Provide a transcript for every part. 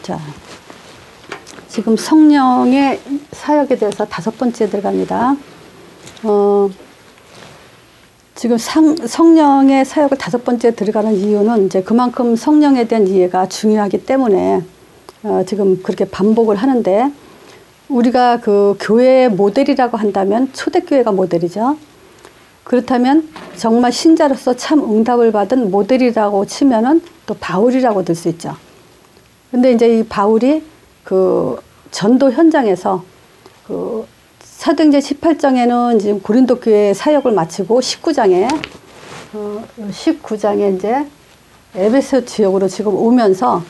자, 지금 성령의 사역에 대해서 5번째 들어갑니다. 지금 성령의 사역을 5번째 들어가는 이유는 이제 그만큼 성령에 대한 이해가 중요하기 때문에 지금 그렇게 반복을 하는데, 우리가 그 교회의 모델이라고 한다면 초대교회가 모델이죠. 그렇다면 정말 신자로서 참 응답을 받은 모델이라고 치면은 또 바울이라고 들 수 있죠. 근데 이제 이 바울이 그 전도 현장에서 그 사도행전 18장에는 지금 고린도 교회 사역을 마치고 19장에 이제 에베소 지역으로 지금 오면서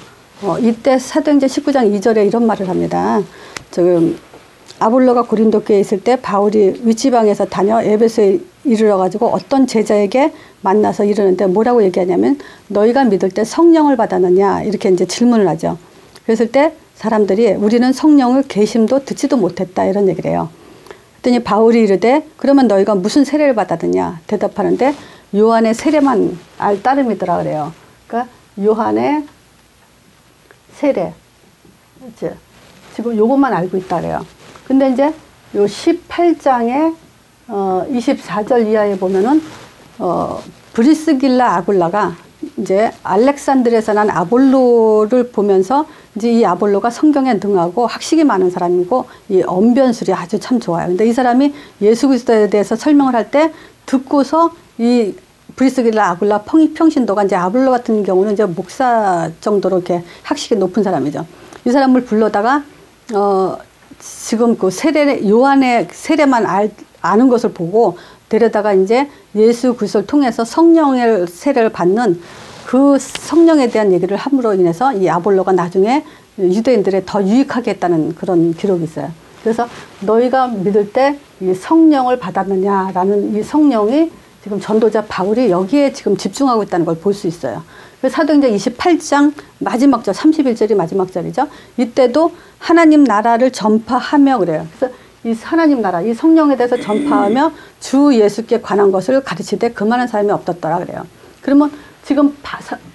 이때 사도행전 19장 2절에 이런 말을 합니다. 지금 아볼로가 고린도 교회에 있을 때 바울이 윗지방에서 다녀 에베소에 이르러 가지고 어떤 제자에게 만나서 이르는데 뭐라고 얘기하냐면, 너희가 믿을 때 성령을 받았느냐 이렇게 이제 질문을 하죠. 그랬을 때 사람들이 우리는 성령을 계심도 듣지도 못했다 이런 얘기를 해요. 그랬더니 바울이 이르되 그러면 너희가 무슨 세례를 받았느냐 대답하는데, 요한의 세례만 알 따름이더라 그래요. 그러니까 요한의 세례, 이제 지금 요것만 알고 있다 그래요. 근데 이제 요 18장에 24절 이하에 보면은 브리스길라 아굴라가 이제 알렉산드리아에서 난 아볼로를 보면서 이제 이 아볼로가 성경에 능하고 학식이 많은 사람이고 이 언변술이 아주 참 좋아요. 근데 이 사람이 예수 그리스도에 대해서 설명을 할 때 듣고서 이 브리스길라 아굴라 평신도가 이제 아볼로 같은 경우는 이제 목사 정도로 이렇게 학식이 높은 사람이죠. 이 사람을 불러다가 지금 그 요한의 세례만 아는 것을 보고 데려다가 이제 예수 그리스도를 통해서 성령의 세례를 받는 그 성령에 대한 얘기를 함으로 인해서 이 아볼로가 나중에 유대인들에 더 유익하게 했다는 그런 기록이 있어요. 그래서 너희가 믿을 때 이 성령을 받았느냐라는 이 성령이 지금 전도자 바울이 여기에 지금 집중하고 있다는 걸 볼 수 있어요. 그래서 사도행전 28장 마지막 절 31절이 마지막 절이죠. 이때도 하나님 나라를 전파하며 그래요. 그래서 이 하나님 나라, 이 성령에 대해서 전파하며 주 예수께 관한 것을 가르치되 그만한 사람이 없었더라 그래요. 그러면 지금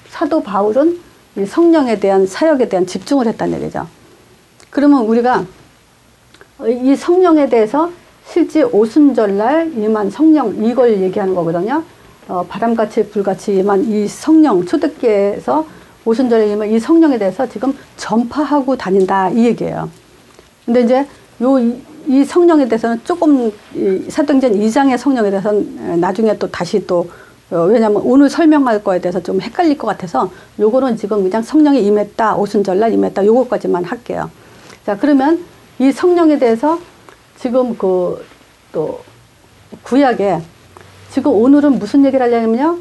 사도 바울은 이 성령에 대한 사역에 대한 집중을 했다는 얘기죠. 그러면 우리가 이 성령에 대해서 실제 오순절날 임한 성령, 이걸 얘기하는 거거든요. 바람같이 불같이 임한 이 성령, 초대교회에서 오순절에 임한 이 성령에 대해서 지금 전파하고 다닌다 이 얘기예요. 근데 이제 이 성령에 대해서는 조금 사도행전 2장의 성령에 대해서는 나중에 또 다시 또 왜냐면 오늘 설명할 거에 대해서 좀 헷갈릴 것 같아서 요거는 지금 그냥 성령이 임했다, 오순절날 임했다 요거까지만 할게요. 자, 그러면 이 성령에 대해서 지금 또 구약에 지금 오늘은 무슨 얘기를 하려면요,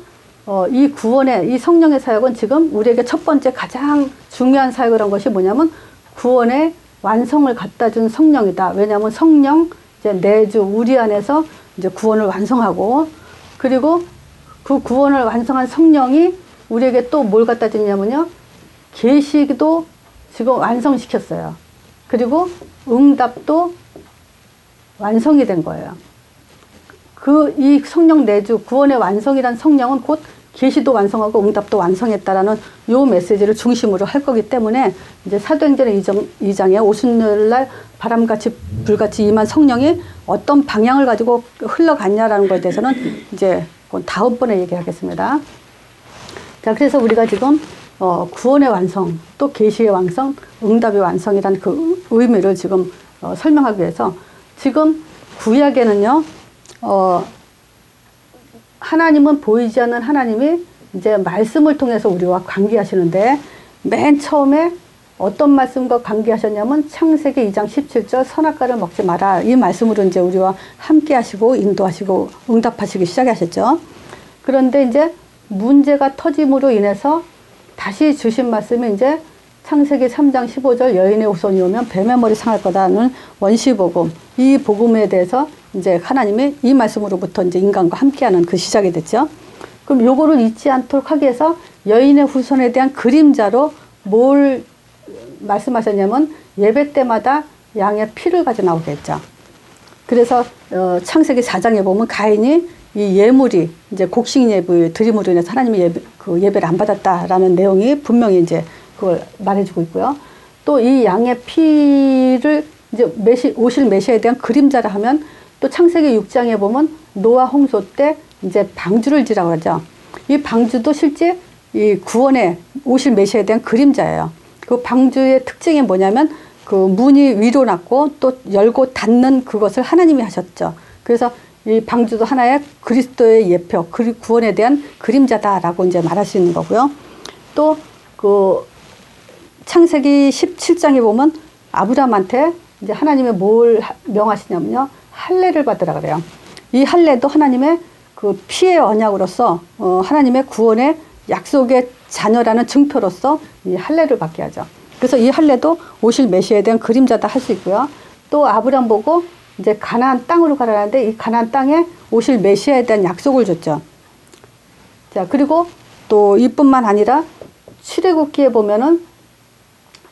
이 구원의 이 성령의 사역은 지금 우리에게 첫 번째 가장 중요한 사역을 한 것이 뭐냐면 구원의 완성을 갖다 준 성령이다. 왜냐하면 성령 이제 내주 우리 안에서 이제 구원을 완성하고, 그리고 그 구원을 완성한 성령이 우리에게 또 뭘 갖다 주냐면요, 계시도 지금 완성시켰어요. 그리고 응답도 완성이 된 거예요. 이 성령 내주 구원의 완성이란 성령은 곧 계시도 완성하고 응답도 완성했다라는 요 메시지를 중심으로 할 거기 때문에 이제 사도행전 2장에 오순절날 바람같이 불같이 임한 성령이 어떤 방향을 가지고 흘러갔냐라는 것에 대해서는 이제 다음번에 얘기하겠습니다. 자, 그래서 우리가 지금 구원의 완성, 또 계시의 완성, 응답의 완성이라는 그 의미를 지금 설명하기 위해서 지금 구약에는요, 하나님은 보이지 않는 하나님이 이제 말씀을 통해서 우리와 관계하시는데, 맨 처음에 어떤 말씀과 관계하셨냐면 창세기 2장 17절 선악과를 먹지 마라 이 말씀으로 이제 우리와 함께 하시고 인도하시고 응답하시기 시작하셨죠. 그런데 이제 문제가 터짐으로 인해서 다시 주신 말씀이 이제 창세기 3장 15절 여인의 후손이 오면 뱀의 머리 상할 거다는 원시복음, 이 복음에 대해서 이제 하나님이 이 말씀으로부터 이제 인간과 함께하는 그 시작이 됐죠. 그럼 요거를 잊지 않도록 하기 위해서 여인의 후손에 대한 그림자로 뭘 말씀하셨냐면 예배 때마다 양의 피를 가져 나오게 했죠. 그래서 창세기 4장에 보면 가인이 이 예물이 이제 곡식 예물 드림으로 인해서 하나님이 예배를 안 받았다라는 내용이 분명히 이제 그걸 말해주고 있고요. 또 이 양의 피를 이제 오실 메시아에 대한 그림자라 하면 또 창세기 6장에 보면 노아 홍수 때 이제 방주를 지라고 하죠. 이 방주도 실제 이 구원에 오실 메시아에 대한 그림자예요. 그 방주의 특징이 뭐냐면 그 문이 위로 났고 또 열고 닫는 그것을 하나님이 하셨죠. 그래서 이 방주도 하나의 그리스도의 예표, 구원에 대한 그림자다라고 이제 말할 수 있는 거고요. 또 그 창세기 17장에 보면 아브라함한테 이제 하나님이 뭘 명하시냐면요. 할례를 받으라 그래요. 이 할례도 하나님의 그 피의 언약으로서 하나님의 구원의 약속의 자녀라는 증표로서 이 할례를 받게 하죠. 그래서 이 할례도 오실 메시아에 대한 그림자다 할 수 있고요. 또 아브라함 보고 이제 가나안 땅으로 가라는데 이 가나안 땅에 오실 메시아에 대한 약속을 줬죠. 자, 그리고 또 이뿐만 아니라 출애굽기에 보면은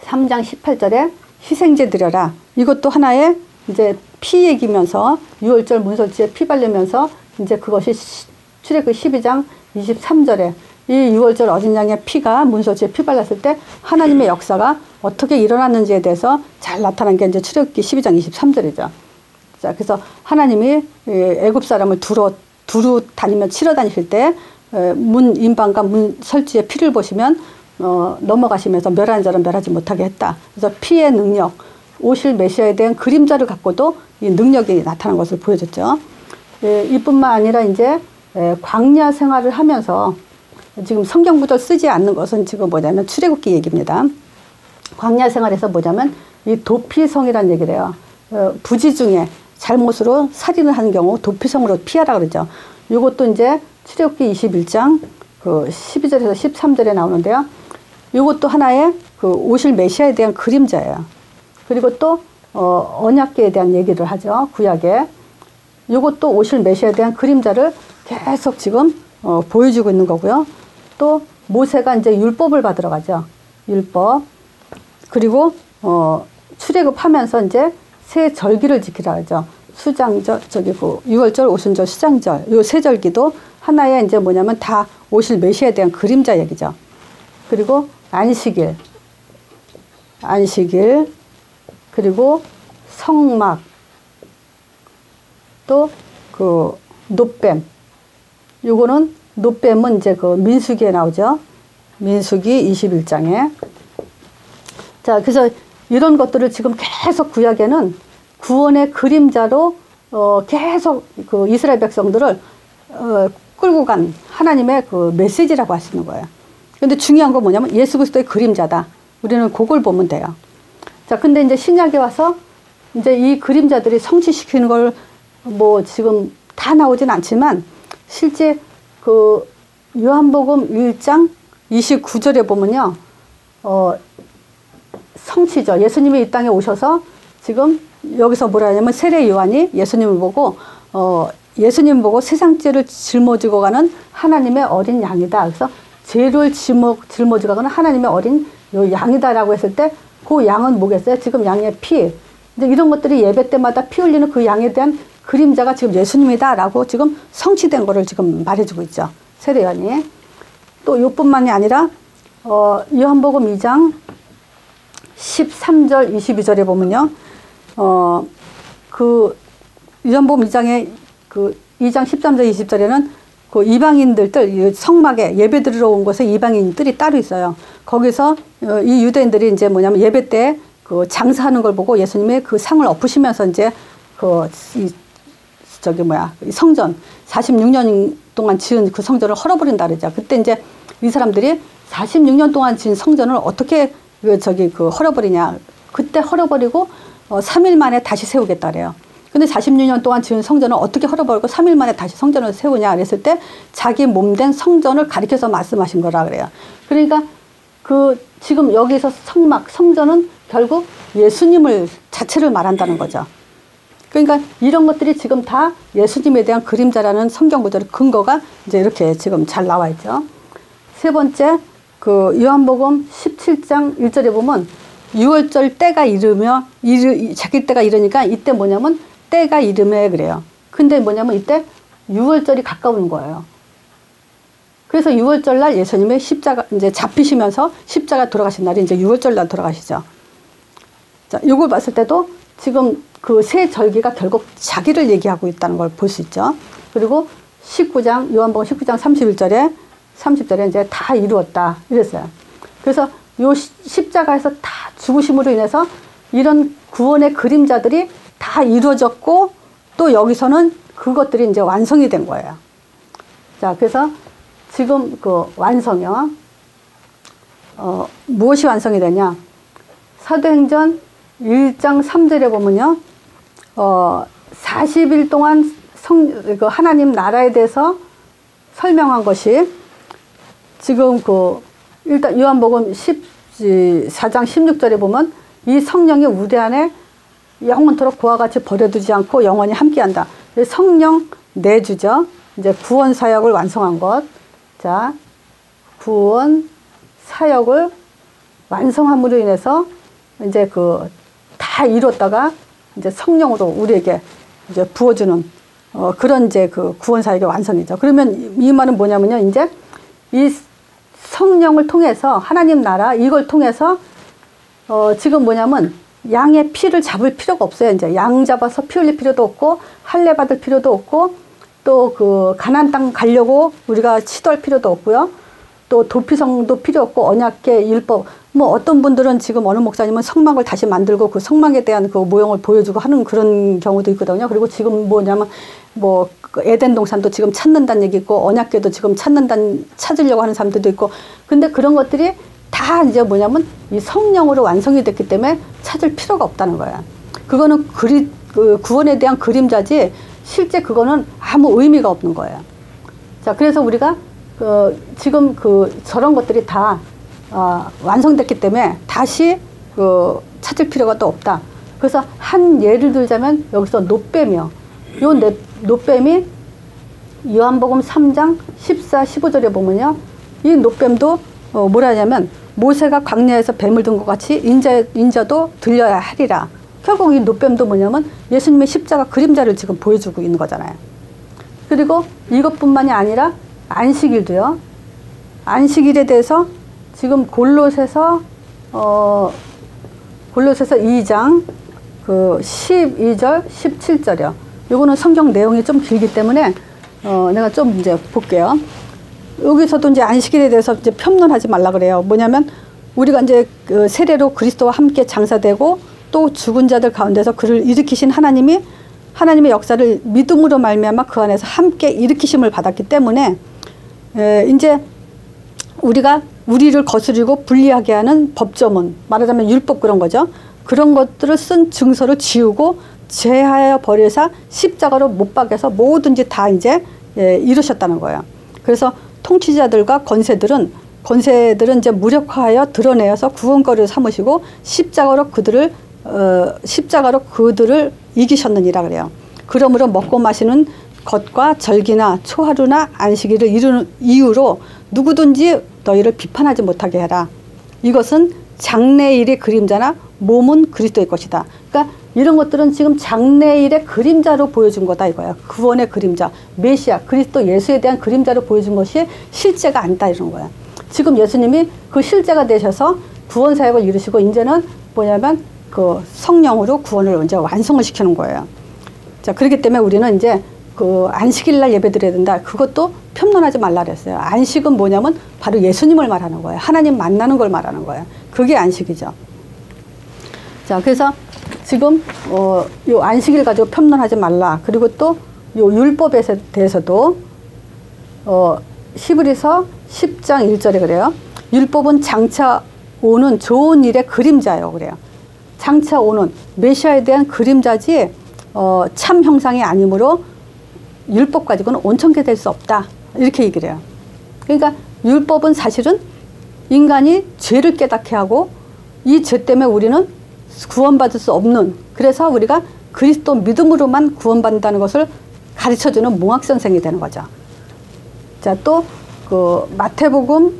3장 18절에 희생제 드려라. 이것도 하나의 이제 피 얘기면서 유월절 문설주에 피 바르면서 이제 그것이 출애굽기 12장 23절에 이 유월절 어린 양의 피가 문설주에 피 발랐을 때 하나님의 역사가 어떻게 일어났는지에 대해서 잘 나타난 게 이제 출애굽기 12장 23절이죠. 자, 그래서 하나님이 애굽 사람을 두루 다니며 치러 다니실 때 문 임방과 문 설주의 피를 보시면 넘어가시면서 멸하는 자는 멸하지 못하게 했다. 그래서 피의 능력, 오실 메시아에 대한 그림자를 갖고도 이 능력이 나타난 것을 보여줬죠. 이뿐만 아니라 이제 광야 생활을 하면서 지금 성경 구절 쓰지 않는 것은 지금 뭐냐면 출애굽기 얘기입니다. 광야 생활에서 뭐냐면 이 도피성이라는 얘기를 해요. 부지 중에 잘못으로 살인을 하는 경우 도피성으로 피하라 그러죠. 이것도 이제 출애굽기 21장 그 12절에서 13절에 나오는데요. 이것도 하나의 그 오실 메시아에 대한 그림자예요. 그리고 또 언약궤에 대한 얘기를 하죠. 구약에. 이것도 오실 메시아에 대한 그림자를 계속 지금 보여주고 있는 거고요. 또 모세가 이제 율법을 받으러 가죠. 율법. 그리고 출애굽하면서 이제 새 절기를 지키라 하죠. 수장절, 유월절, 오순절, 수장절. 요 세 절기도 하나의 이제 뭐냐면 다 오실 메시아에 대한 그림자 얘기죠. 그리고 안식일. 그리고 성막. 또 그 노뱀. 요거는 노뱀은 이제 그 민수기에 나오죠. 민수기 21장에. 자, 그래서 이런 것들을 지금 계속 구약에는 구원의 그림자로 계속 그 이스라엘 백성들을 끌고 간 하나님의 그 메시지라고 할 수 있는 거예요. 근데 중요한 건 뭐냐면 예수 그리스도의 그림자다. 우리는 그걸 보면 돼요. 자, 근데 이제 신약에 와서 이제 이 그림자들이 성취시키는 걸 뭐 지금 다 나오진 않지만 실제 그 요한복음 1장 29절에 보면요. 성취죠. 예수님이 이 땅에 오셔서 지금 여기서 뭐라 하냐면 세례 요한이 예수님을 보고 예수님 보고 세상 죄를 짊어지고 가는 하나님의 어린 양이다. 그래서 죄를 짊어지고 가는 하나님의 어린 요 양이다라고 했을 때 그 양은 뭐겠어요? 지금 양의 피. 이제 이런 것들이 예배 때마다 피 흘리는 그 양에 대한 그림자가 지금 예수님이다라고 지금 성취된 거를 지금 말해주고 있죠. 세례 요한이. 또 이뿐만이 아니라 요한복음 2장 13절 22절에 보면요. 그 요한복음 2장에 그 2장 13절 20절에는 그 이방인들 성막에 예배 드리러 온 곳에 이방인들이 따로 있어요. 거기서 이 유대인들이 이제 뭐냐면 예배 때 그 장사하는 걸 보고 예수님의 그 상을 엎으시면서 이제 이 성전 46년 동안 지은 그 성전을 헐어버린다 그러죠. 그때 이제 이 사람들이 46년 동안 지은 성전을 어떻게 헐어버리냐. 그때 헐어버리고 3일 만에 다시 세우겠다 그래요. 근데 46년 동안 지은 성전을 어떻게 헐어버리고 3일 만에 다시 성전을 세우냐 그랬을 때 자기 몸된 성전을 가리켜서 말씀하신 거라 그래요. 그러니까 그 지금 여기서 성전은 결국 예수님을 자체를 말한다는 거죠. 그러니까 이런 것들이 지금 다 예수님에 대한 그림자라는 성경 구절의 근거가 이제 이렇게 지금 잘 나와 있죠. 세 번째, 그 요한복음 17장 1절에 보면 6월절 때가 자기 때가 이르니까 이때 뭐냐면 때가 이름에 그래요. 근데 뭐냐면 이때 6월절이 가까운 거예요. 그래서 6월절 날 예수님의 십자가 이제 잡히시면서 십자가 돌아가신 날이 이제 6월절 날 돌아가시죠. 자, 이걸 봤을 때도 지금 그 세 절기가 결국 자기를 얘기하고 있다는 걸 볼 수 있죠. 그리고 19장, 요한복음 19장 30절에 이제 다 이루었다. 이랬어요. 그래서 요 십자가에서 다 죽으심으로 인해서 이런 구원의 그림자들이 다 이루어졌고 또 여기서는 그것들이 이제 완성이 된 거예요. 자, 그래서 지금 그 완성이요. 무엇이 완성이 되냐? 사도행전 1장 3절에 보면요. 40일 동안 그 하나님 나라에 대해서 설명한 것이 지금 그 일단 요한복음 14장 16절에 보면 이 성령이 우리 안에 영원토록 그와 같이 버려두지 않고 영원히 함께한다. 성령 내주죠. 이제 구원 사역을 완성한 것. 자, 구원 사역을 완성함으로 인해서 이제 그 다 이뤘다가 이제 성령으로 우리에게 이제 부어주는 그런 이제 그 구원 사역의 완성이죠. 그러면 이 말은 뭐냐면요. 이제 이 성령을 통해서 하나님 나라 이걸 통해서 지금 뭐냐면 양의 피를 잡을 필요가 없어요. 이제 양 잡아서 피 흘릴 필요도 없고 할례 받을 필요도 없고 또 그 가나안 땅 가려고 우리가 시도할 필요도 없고요. 또 도피성도 필요 없고 언약계 율법 뭐 어떤 분들은 지금 어느 목사님은 성막을 다시 만들고 그 성막에 대한 그 모형을 보여주고 하는 그런 경우도 있거든요. 그리고 지금 뭐냐면 뭐 에덴 동산도 지금 찾는다는 얘기 있고 언약궤도 지금 찾으려고 하는 사람들도 있고 근데 그런 것들이 다 이제 뭐냐면 이 성령으로 완성이 됐기 때문에 찾을 필요가 없다는 거야. 그거는 그 구원에 대한 그림자지 실제 그거는 아무 의미가 없는 거예요. 자, 그래서 우리가 지금 저런 것들이 다 완성됐기 때문에 다시 찾을 필요가 또 없다. 그래서 한 예를 들자면 여기서 놋뱀이요. 요 놋뱀이 요한복음 3장 14, 15절에 보면요. 이 놋뱀도 뭐라 하냐면 모세가 광야에서 뱀을 든 것 같이 인자도 들려야 하리라. 결국 이 놋뱀도 뭐냐면 예수님의 십자가 그림자를 지금 보여주고 있는 거잖아요. 그리고 이것뿐만이 아니라 안식일도요. 안식일에 대해서 지금 골로새서 2장 그 12절 17절이요. 요거는 성경 내용이 좀 길기 때문에 내가 좀 이제 볼게요. 여기서도 이제 안식일에 대해서 이제 편론하지 말라 그래요. 뭐냐면 우리가 이제 그 세례로 그리스도와 함께 장사되고 또 죽은 자들 가운데서 그를 일으키신 하나님의 역사를 믿음으로 말미암아 그 안에서 함께 일으키심을 받았기 때문에 이제 우리를 거스리고 불리하게 하는 법조문, 말하자면 율법 그런 거죠. 그런 것들을 쓴 증서를 지우고 제하여 버려서 십자가로 못 박여서 뭐든지 다 이제 이루셨다는 거예요. 그래서 통치자들과 권세들은 이제 무력화하여 드러내어서 구원거리를 삼으시고 십자가로 그들을 이기셨느니라 그래요. 그러므로 먹고 마시는 것과 절기나 초하루나 안식일을 이루는 이유로 누구든지 너희를 비판하지 못하게 해라. 이것은 장래일의 그림자나 몸은 그리스도의 것이다. 그러니까 이런 것들은 지금 장래일의 그림자로 보여준 거다 이거야. 구원의 그림자, 메시아, 그리스도 예수에 대한 그림자로 보여준 것이 실제가 아니다 이런 거야. 지금 예수님이 그 실제가 되셔서 구원 사역을 이루시고 이제는 뭐냐면 그 성령으로 구원을 이제 완성을 시키는 거예요. 자, 그렇기 때문에 우리는 이제 그 안식일 날 예배 드려야 된다. 그것도 편론하지 말라 그랬어요. 안식은 뭐냐면 바로 예수님을 말하는 거예요. 하나님 만나는 걸 말하는 거예요. 그게 안식이죠. 자, 그래서 지금 요 안식일 가지고 편론하지 말라. 그리고 또 요 율법에 대해서도 히브리서 10장 1절에 그래요. 율법은 장차 오는 좋은 일의 그림자요 그래요. 장차 오는 메시아에 대한 그림자지 참 형상이 아니므로 율법 가지고는 온전케 될 수 없다. 이렇게 얘기를 해요. 그러니까 율법은 사실은 인간이 죄를 깨닫게 하고 이 죄 때문에 우리는 구원받을 수 없는, 그래서 우리가 그리스도 믿음으로만 구원받는다는 것을 가르쳐주는 몽학선생이 되는 거죠. 자, 또 그 마태복음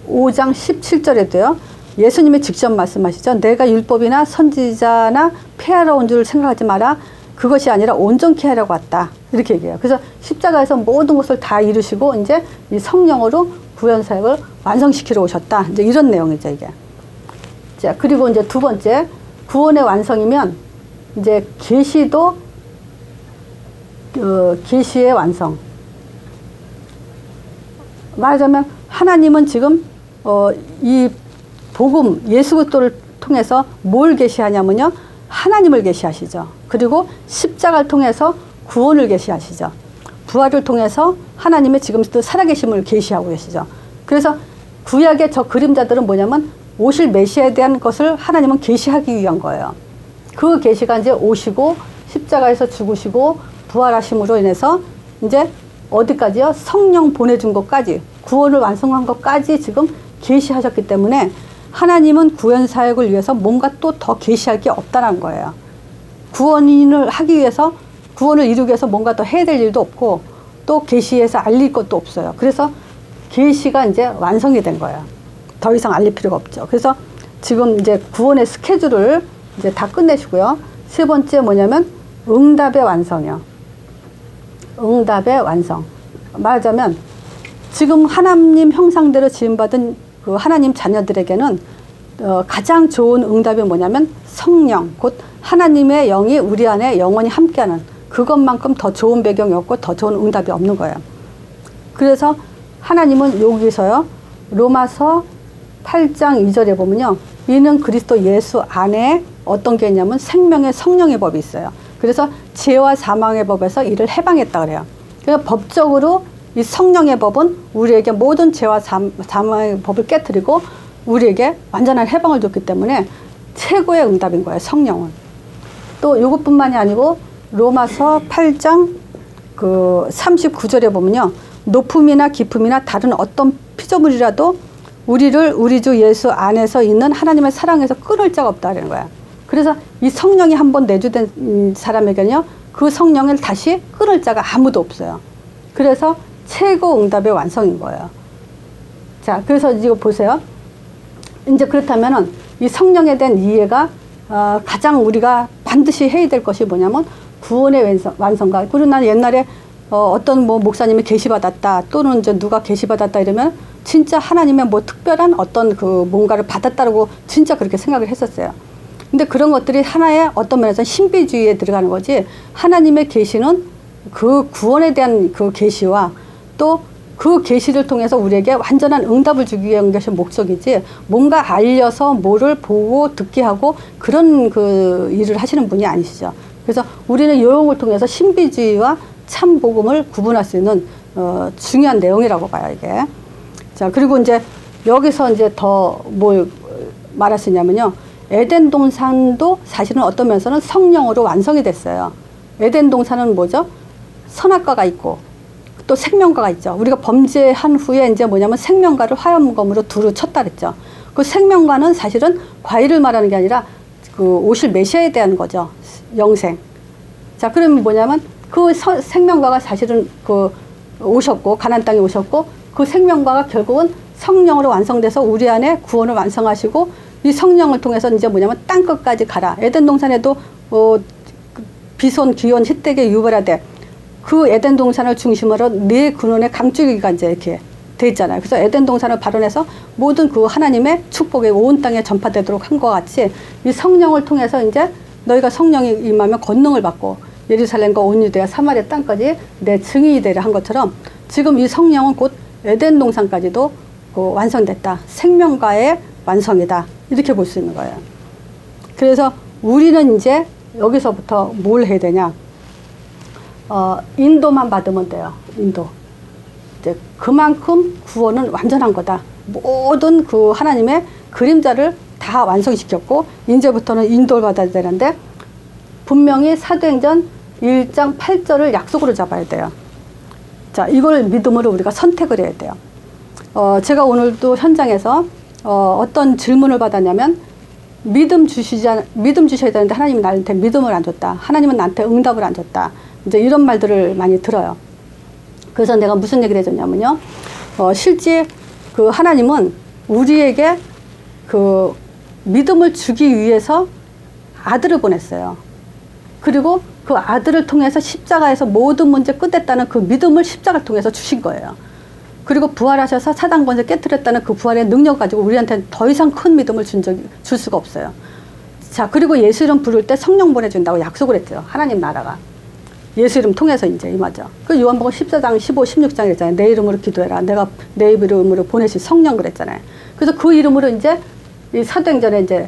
5장 17절에도요. 예수님이 직접 말씀하시죠. 내가 율법이나 선지자나 폐하러 온 줄 생각하지 마라. 그것이 아니라 온전케 하려고 왔다. 이렇게 얘기해요. 그래서 십자가에서 모든 것을 다 이루시고 이제 이 성령으로 구원 사역을 완성시키러 오셨다. 이제 이런 내용이죠, 이게. 자, 그리고 이제 두 번째, 구원의 완성이면 이제 계시도 계시의 완성. 말하자면 하나님은 지금 이 복음 예수 그리스도를 통해서 뭘 계시하냐면요, 하나님을 계시하시죠. 그리고 십자가를 통해서 구원을 계시하시죠. 부활을 통해서 하나님의 지금 살아계심을 계시하고 계시죠. 그래서 구약의 저 그림자들은 뭐냐면 오실 메시아에 대한 것을 하나님은 계시하기 위한 거예요. 그 계시가 이제 오시고 십자가에서 죽으시고 부활하심으로 인해서 이제 어디까지요? 성령 보내준 것까지, 구원을 완성한 것까지 지금 계시하셨기 때문에 하나님은 구원 사역을 위해서 뭔가 또 더 계시할 게 없다는 거예요. 구원을 하기 위해서, 구원을 이루기 위해서 뭔가 더 해야 될 일도 없고 또 계시해서 알릴 것도 없어요. 그래서 계시가 이제 완성이 된 거예요. 더 이상 알릴 필요가 없죠. 그래서 지금 이제 구원의 스케줄을 이제 다 끝내시고요. 세 번째 뭐냐면 응답의 완성이요. 응답의 완성. 말하자면 지금 하나님 형상대로 지음받은 그 하나님 자녀들에게는 가장 좋은 응답이 뭐냐면 성령, 곧 하나님의 영이 우리 안에 영원히 함께하는 그것만큼 더 좋은 배경이 없고 더 좋은 응답이 없는 거예요. 그래서 하나님은 여기서요, 로마서 8장 2절에 보면요, 이는 그리스도 예수 안에 어떤 게 있냐면 생명의 성령의 법이 있어요. 그래서 죄와 사망의 법에서 이를 해방했다 그래요. 그러니까 법적으로 이 성령의 법은 우리에게 모든 죄와 사망의 법을 깨뜨리고 우리에게 완전한 해방을 줬기 때문에 최고의 응답인 거예요, 성령은. 또 이것뿐만이 아니고 로마서 8장 그 39절에 보면요, 높음이나 깊음이나 다른 어떤 피조물이라도 우리를 우리 주 예수 안에서 있는 하나님의 사랑에서 끊을 자가 없다는 거야. 그래서 이 성령이 한번 내주된 사람에게는요, 그 성령을 다시 끊을 자가 아무도 없어요. 그래서 최고 응답의 완성인 거예요. 자, 그래서 이거 보세요. 이제 그렇다면은 이 성령에 대한 이해가 가장 우리가 반드시 해야 될 것이 뭐냐면 구원의 완성과. 그리고 난 옛날에 어떤 뭐 목사님이 계시받았다 또는 이제 누가 계시받았다 이러면 진짜 하나님의 뭐 특별한 어떤 그 뭔가를 받았다라고 진짜 그렇게 생각을 했었어요. 근데 그런 것들이 하나의 어떤 면에서 신비주의에 들어가는 거지, 하나님의 계시는 그 구원에 대한 그 계시와 또 그 계시를 통해서 우리에게 완전한 응답을 주기 위한 것이 목적이지, 뭔가 알려서 뭐를 보고 듣게 하고 그런 그 일을 하시는 분이 아니시죠. 그래서 우리는 이런 걸 통해서 신비주의와 참 복음을 구분할 수 있는 중요한 내용이라고 봐요, 이게. 자, 그리고 이제 여기서 이제 더 뭘 말할 수 있냐면요, 에덴 동산도 사실은 어떤 면에서는 성령으로 완성이 됐어요. 에덴 동산은 뭐죠? 선악과가 있고 또 생명과가 있죠. 우리가 범죄한 후에 이제 뭐냐면 생명과를 화염검으로 두루 쳤다 그랬죠. 그 생명과는 사실은 과일을 말하는 게 아니라 그 오실 메시아에 대한 거죠. 영생. 자, 그러면 뭐냐면 그 생명과가 사실은 그 오셨고 가나안 땅에 오셨고 그 생명과가 결국은 성령으로 완성돼서 우리 안에 구원을 완성하시고 이 성령을 통해서 이제 뭐냐면 땅 끝까지 가라. 에덴 동산에도 비손, 기온, 히데게 유발하되 그 에덴 동산을 중심으로 네 근원의 강줄기가 이제 이렇게 돼 있잖아요. 그래서 에덴 동산을 발원해서 모든 그 하나님의 축복이 온 땅에 전파되도록 한 것 같이 이 성령을 통해서 이제 너희가 성령이 임하면 권능을 받고 예루살렘과 온 유대와 사마리아 땅까지 내 증인이 되려 한 것처럼 지금 이 성령은 곧 에덴 동산까지도 완성됐다. 생명과의 완성이다. 이렇게 볼 수 있는 거예요. 그래서 우리는 이제 여기서부터 뭘 해야 되냐? 인도만 받으면 돼요. 인도. 이제 그만큼 구원은 완전한 거다. 모든 그 하나님의 그림자를 다 완성시켰고 이제부터는 인도를 받아야 되는데 분명히 사도행전 1장 8절을 약속으로 잡아야 돼요. 자, 이걸 믿음으로 우리가 선택을 해야 돼요. 제가 오늘도 현장에서 어떤 질문을 받았냐면 믿음 주셔야 되는데 하나님이 나한테 믿음을 안 줬다. 하나님은 나한테 응답을 안 줬다. 이제 이런 말들을 많이 들어요. 그래서 내가 무슨 얘기를 해줬냐면요. 실제 그 하나님은 우리에게 그 믿음을 주기 위해서 아들을 보냈어요. 그리고 그 아들을 통해서 십자가에서 모든 문제 끝냈다는 그 믿음을 십자가를 통해서 주신 거예요. 그리고 부활하셔서 사단 권세 깨뜨렸다는 그 부활의 능력 가지고 우리한테 더 이상 큰 믿음을 줄 수가 없어요. 자, 그리고 예수 이름 부를 때 성령 보내준다고 약속을 했죠. 하나님 나라가. 예수 이름 통해서 이제 임하죠. 그 요한복음 14장, 15, 16장 이랬잖아요. 내 이름으로 기도해라. 내가 내 이름으로 보내실 성령 그랬잖아요. 그래서 그 이름으로 이제 이 사도행전에 이제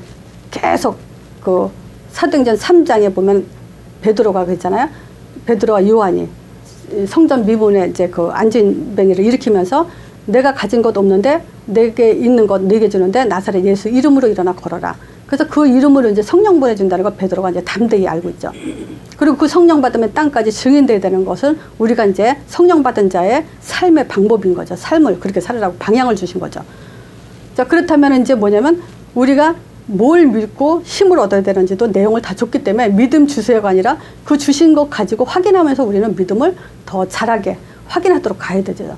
계속 그 사도행전 3장에 보면 베드로가 그랬잖아요. 베드로와 요한이 성전 미문에 이제 그 안진뱅이를 일으키면서 내가 가진 것 없는데 내게 있는 것 네게 주는데 나사렛 예수 이름으로 일어나 걸어라. 그래서 그 이름으로 이제 성령 보내준다는 걸 베드로가 이제 담대히 알고 있죠. 그리고 그 성령 받으면 땅까지 증인되어야 되는 것은 우리가 이제 성령 받은 자의 삶의 방법인 거죠. 삶을 그렇게 살으라고 방향을 주신 거죠. 자, 그렇다면 이제 뭐냐면 우리가 뭘 믿고 힘을 얻어야 되는지도 내용을 다 줬기 때문에 믿음 주세요가 아니라 그 주신 것 가지고 확인하면서 우리는 믿음을 더 잘하게 확인하도록 가야 되죠.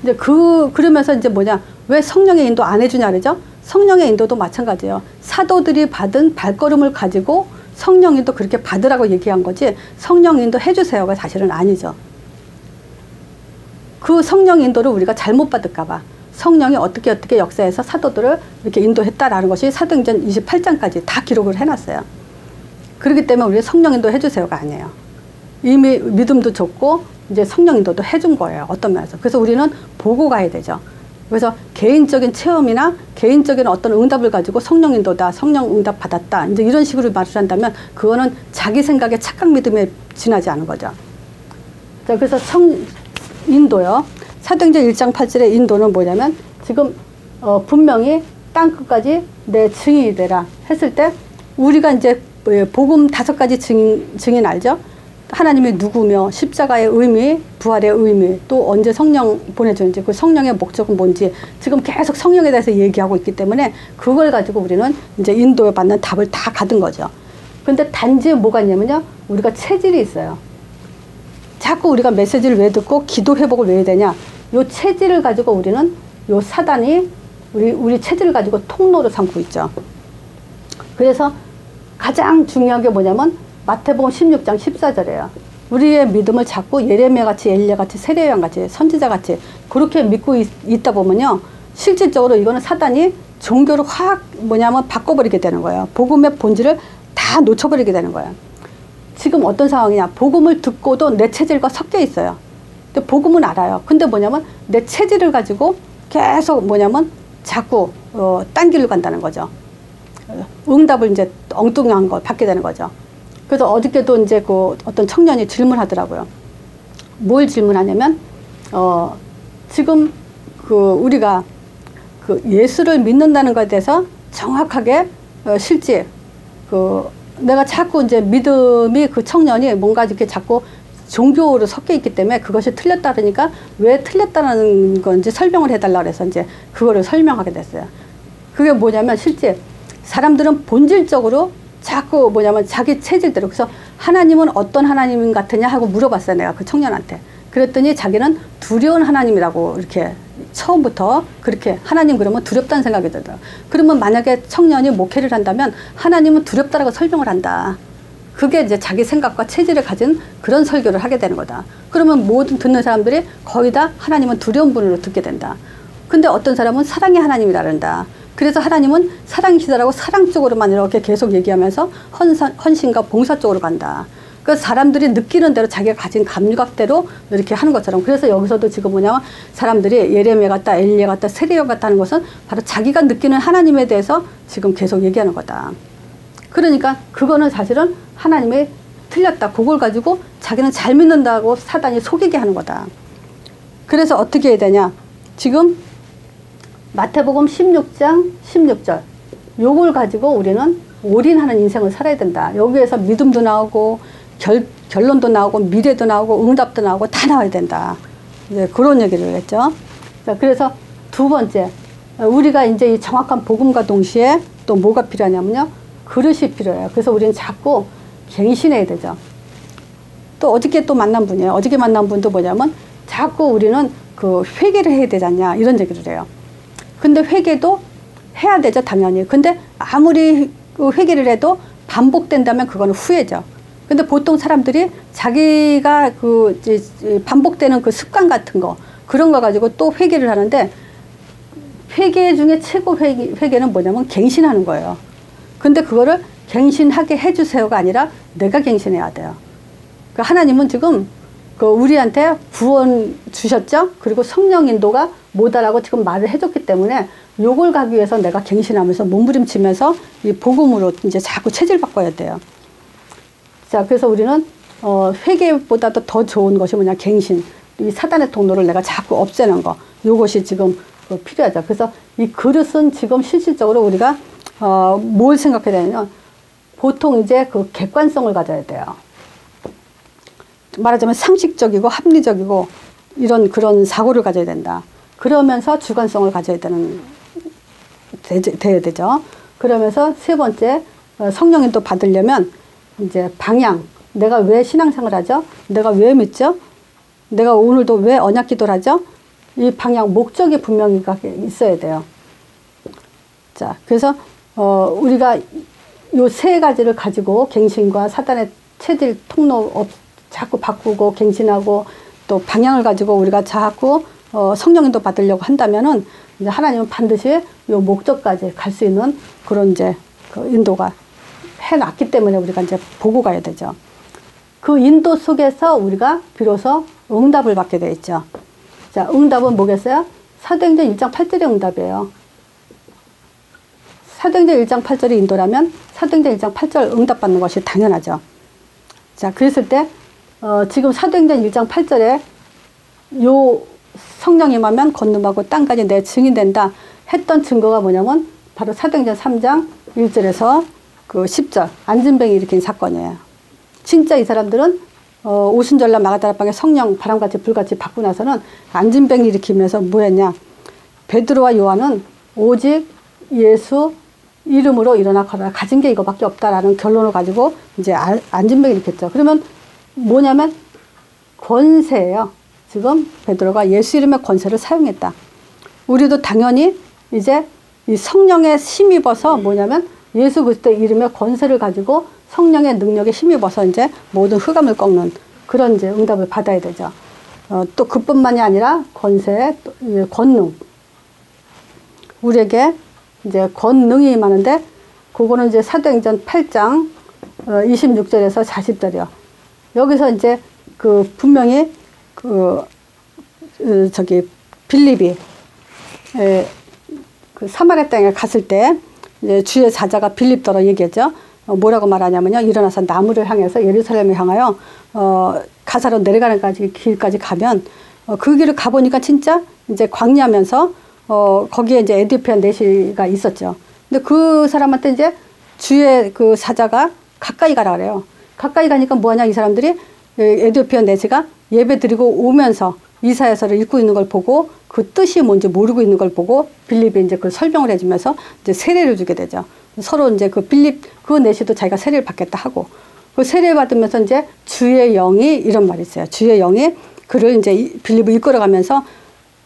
이제 그러면서 이제 뭐냐, 왜 성령의 인도 안 해주냐 그러죠? 성령의 인도도 마찬가지예요. 사도들이 받은 발걸음을 가지고 성령 인도 그렇게 받으라고 얘기한 거지 성령 인도 해주세요가 사실은 아니죠. 그 성령 인도를 우리가 잘못 받을까 봐 성령이 어떻게 역사해서 사도들을 이렇게 인도했다라는 것이 사도행전 28장까지 다 기록을 해놨어요. 그렇기 때문에 우리 성령 인도 해주세요가 아니에요. 이미 믿음도 줬고 이제 성령 인도도 해준 거예요. 어떤 면에서. 그래서 우리는 보고 가야 되죠. 그래서 개인적인 체험이나 개인적인 어떤 응답을 가지고 성령 인도다, 성령 응답 받았다, 이제 이런 식으로 말을 한다면 그거는 자기 생각에 착각 믿음에 지나지 않은 거죠. 자, 그래서 인도요. 사도행전 1장 8절의 인도는 뭐냐면 지금 분명히 땅끝까지 내 증인이 되라 했을 때 우리가 이제 복음 5가지 증인 알죠? 하나님이 누구며 십자가의 의미, 부활의 의미, 또 언제 성령 보내주는지, 그 성령의 목적은 뭔지 지금 계속 성령에 대해서 얘기하고 있기 때문에 그걸 가지고 우리는 이제 인도에 받는 답을 다 가든 거죠. 근데 단지 뭐가 있냐면요, 우리가 체질이 있어요. 자꾸 우리가 메시지를 왜 듣고 기도 회복을 왜 해야 되냐, 요 체질을 가지고 우리는 요 사단이 우리 체질을 가지고 통로로 삼고 있죠. 그래서 가장 중요한 게 뭐냐면 마태복음 16장 14절이에요. 우리의 믿음을 자꾸 예레미야같이, 엘리야같이, 세례요한같이, 선지자같이 그렇게 믿고 있다 보면요, 실질적으로 이거는 사단이 종교를 확 바꿔버리게 되는 거예요. 복음의 본질을 다 놓쳐버리게 되는 거예요. 지금 어떤 상황이냐, 복음을 듣고도 내 체질과 섞여 있어요. 근데 복음은 알아요. 근데 내 체질을 가지고 계속 자꾸 딴 길로 간다는 거죠. 응답을 이제 엉뚱한 걸 받게 되는 거죠. 그래서 어저께도 이제 그 어떤 청년이 질문하더라고요. 뭘 질문하냐면, 지금 우리가 예수를 믿는다는 것에 대해서 정확하게, 실제, 내가 자꾸 이제 믿음이 그 청년이 뭔가 이렇게 자꾸 종교로 섞여 있기 때문에 그것이 틀렸다 그러니까 왜 틀렸다는 건지 설명을 해달라고 해서 이제 그거를 설명하게 됐어요. 그게 뭐냐면 실제 사람들은 본질적으로 자꾸 자기 체질대로. 그래서 하나님은 어떤 하나님 같으냐 하고 물어봤어요. 내가 그 청년한테. 그랬더니 자기는 두려운 하나님이라고 이렇게 처음부터 그렇게 하나님 그러면 두렵다는 생각이 들더라고요. 그러면 만약에 청년이 목회를 한다면 하나님은 두렵다라고 설명을 한다. 그게 이제 자기 생각과 체질을 가진 그런 설교를 하게 되는 거다. 그러면 모든 듣는 사람들이 거의 다 하나님은 두려운 분으로 듣게 된다. 근데 어떤 사람은 사랑의 하나님이라 그런다. 그래서 하나님은 사랑이시다라고 사랑 쪽으로만 이렇게 계속 얘기하면서 헌신과 봉사 쪽으로 간다. 그래서 사람들이 느끼는 대로 자기가 가진 감각대로 이렇게 하는 것처럼. 그래서 여기서도 지금 뭐냐면 사람들이 예레미야 같다, 엘리야 같다, 세례요 같다 하는 것은 바로 자기가 느끼는 하나님에 대해서 지금 계속 얘기하는 거다. 그러니까 그거는 사실은 하나님이 틀렸다. 그걸 가지고 자기는 잘 믿는다고 사단이 속이게 하는 거다. 그래서 어떻게 해야 되냐. 지금 마태복음 16장 16절 요걸 가지고 우리는 올인하는 인생을 살아야 된다. 여기에서 믿음도 나오고 결론도 나오고 미래도 나오고 응답도 나오고 다 나와야 된다. 이제 그런 얘기를 했죠. 자, 그래서 두 번째, 우리가 이제 이 정확한 복음과 동시에 또 뭐가 필요하냐면요, 그릇이 필요해요. 그래서 우리는 자꾸 갱신해야 되죠. 또 어저께 또 만난 분이에요. 어저께 만난 분도 뭐냐면 자꾸 우리는 회개를 해야 되지 않냐 이런 얘기를 해요. 근데 회개도 해야 되죠, 당연히. 근데 아무리 회개를 해도 반복된다면 그거는 후회죠. 근데 보통 사람들이 자기가 반복되는 그 습관 같은 거, 그런 거 가지고 또 회개를 하는데, 회개 중에 최고 회개는 뭐냐면 갱신하는 거예요. 근데 그거를 갱신하게 해주세요가 아니라 내가 갱신해야 돼요. 그러니까 하나님은 지금 그 우리한테 구원 주셨죠? 그리고 성령 인도가 뭐다라고 지금 말을 해줬기 때문에 요걸 가기 위해서 내가 갱신하면서 몸부림치면서 이 복음으로 이제 자꾸 체질 바꿔야 돼요. 자, 그래서 우리는 회개보다도 더 좋은 것이 뭐냐, 갱신. 이 사단의 통로를 내가 자꾸 없애는 거. 요것이 지금 필요하죠. 그래서 이 그릇은 지금 실질적으로 우리가 뭘 생각해야 되냐면 보통 이제 그 객관성을 가져야 돼요. 말하자면 상식적이고 합리적이고 이런 그런 사고를 가져야 된다. 그러면서 주관성을 가져야 돼야 되죠. 그러면서 세 번째, 성령이 또 받으려면 이제 방향. 내가 왜 신앙생활 하죠? 내가 왜 믿죠? 내가 오늘도 왜 언약 기도를 하죠? 이 방향, 목적이 분명히 있어야 돼요. 자, 그래서 우리가 요 세 가지를 가지고 갱신과 사단의 체질 통로 자꾸 바꾸고 갱신하고 또 방향을 가지고 우리가 자꾸 성령인도 받으려고 한다면은 이제 하나님은 반드시 요 목적까지 갈 수 있는 그런 이제 그 인도가 해놨기 때문에 우리가 이제 보고 가야 되죠. 그 인도 속에서 우리가 비로소 응답을 받게 되어 있죠. 자, 응답은 뭐겠어요? 사도행전 1장 8절의 응답이에요. 사도행전 1장 8절이 인도라면 사도행전 1장 8절 응답받는 것이 당연하죠. 자, 그랬을 때 지금 사도행전 1장 8절에 요 성령 임하면 건너가고 땅까지 내 증인된다 했던 증거가 뭐냐면 바로 사도행전 3장 1절에서 그 10절 안진뱅이 일으킨 사건이에요. 진짜 이 사람들은 오순절날 마가다라방에 성령 바람같이 불같이 받고 나서는 안진뱅이 일으키면서 뭐했냐, 베드로와 요한은 오직 예수 이름으로 일어나 걸어라, 가진 게 이거밖에 없다라는 결론을 가지고 이제 안진뱅이 일으켰죠. 그러면 뭐냐면 권세예요. 지금 베드로가 예수 이름의 권세를 사용했다. 우리도 당연히 이제 이 성령에 힘입어서 뭐냐면 예수 그리스도의 이름의 권세를 가지고 성령의 능력에 힘입어서 이제 모든 흑암을 꺾는 그런 이제 응답을 받아야 되죠. 또 그뿐만이 아니라 권세, 권능. 우리에게 이제 권능이 임하는데 그거는 이제 사도행전 8장 26절에서 40절이요. 여기서 이제 그 분명히 저기 빌립이 그 사마리아 땅에 갔을 때 이제 주의 사자가 빌립더러 얘기했죠. 뭐라고 말하냐면요, 일어나서 나무를 향해서 예루살렘을 향하여 가사로 내려가는 길까지 가면 그 길을 가보니까 진짜 이제 광야면서 거기에 이제 에디오피아 내시가 있었죠. 근데 그 사람한테 이제 주의 그 사자가 가까이 가라 그래요. 가까이 가니까 뭐하냐, 이 사람들이 에디오피아 내시가 예배 드리고 오면서 이사야서를 읽고 있는 걸 보고 그 뜻이 뭔지 모르고 있는 걸 보고 빌립이 이제 그걸 설명을 해주면서 이제 세례를 주게 되죠. 서로 이제 그 빌립 그 내시도 자기가 세례를 받겠다 하고 그 세례 받으면서 이제 주의 영이 이런 말이 있어요. 주의 영이 그를 이제 빌립을 이끌어가면서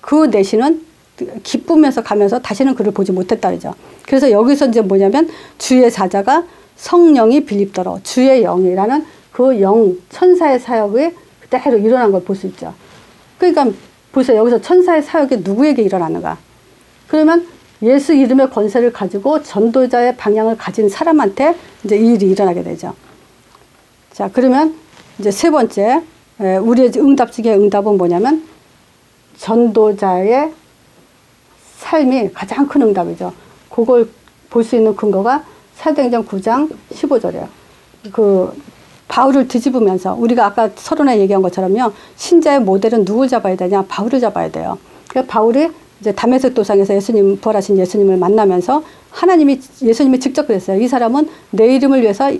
그 내시는 기쁘면서 가면서 다시는 그를 보지 못했다 그러죠. 그래서 여기서 이제 뭐냐면 주의 사자가 성령이 빌립더러 주의 영이라는 그 영 천사의 사역이 그대로 일어난 걸 볼 수 있죠. 그러니까 보세요. 여기서 천사의 사역이 누구에게 일어나는가? 그러면 예수 이름의 권세를 가지고 전도자의 방향을 가진 사람한테 이제 이 일이 일어나게 되죠. 자, 그러면 이제 세 번째, 우리의 응답 중에 응답은 뭐냐면 전도자의 삶이 가장 큰 응답이죠. 그걸 볼 수 있는 근거가 사도행전 9장 15절이에요. 그 바울을 뒤집으면서 우리가 아까 서론에 얘기한 것처럼요, 신자의 모델은 누굴 잡아야 되냐? 바울을 잡아야 돼요. 그러니까 바울이 이제 다메섹 도상에서 예수님, 부활하신 예수님을 만나면서 예수님이 직접 그랬어요. 이 사람은 내 이름을 위해서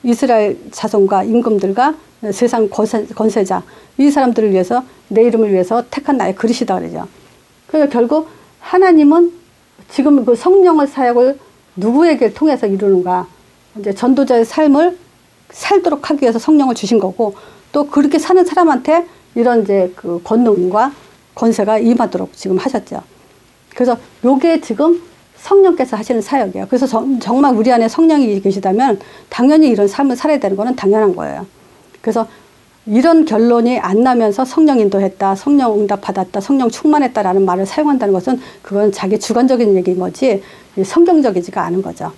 이스라엘 자손과 임금들과 세상 권세자, 이 사람들을 위해서 내 이름을 위해서 택한 나의 그릇이다 그러죠. 그러니까 결국 하나님은 지금 그 성령의 사역을 누구에게 통해서 이루는가? 이제 전도자의 삶을 살도록 하기 위해서 성령을 주신 거고, 또 그렇게 사는 사람한테 이런 이제 그 권능과 권세가 임하도록 지금 하셨죠. 그래서 요게 지금 성령께서 하시는 사역이에요. 그래서 정말 우리 안에 성령이 계시다면 당연히 이런 삶을 살아야 되는 거는 당연한 거예요. 그래서 이런 결론이 안 나면서 성령 인도했다, 성령 응답 받았다, 성령 충만했다라는 말을 사용한다는 것은 그건 자기 주관적인 얘기인 거지 성경적이지가 않은 거죠.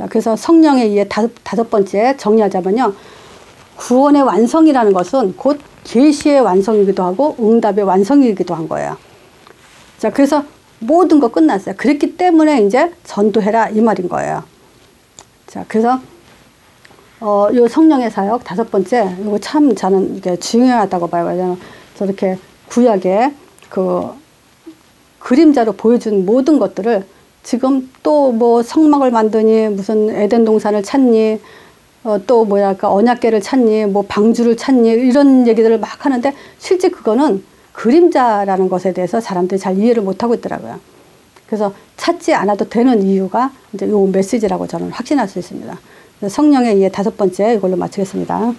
자, 그래서 성령에 의해 다섯 번째 정리하자면요. 구원의 완성이라는 것은 곧 계시의 완성이기도 하고 응답의 완성이기도 한 거예요. 자, 그래서 모든 거 끝났어요. 그랬기 때문에 이제 전도해라 이 말인 거예요. 자, 그래서 요 성령의 사역 다섯 번째, 이거 참 저는 이게 중요하다고 봐요. 왜냐면 저렇게 구약에 그 그림자로 보여준 모든 것들을 지금 또 뭐 성막을 만드니 무슨 에덴 동산을 찾니 또 뭐랄까 언약궤를 찾니 뭐 방주를 찾니 이런 얘기들을 막 하는데 실제 그거는 그림자라는 것에 대해서 사람들이 잘 이해를 못하고 있더라고요. 그래서 찾지 않아도 되는 이유가 이제 요 메시지라고 저는 확신할 수 있습니다. 성령에 의해 다섯 번째 이걸로 마치겠습니다.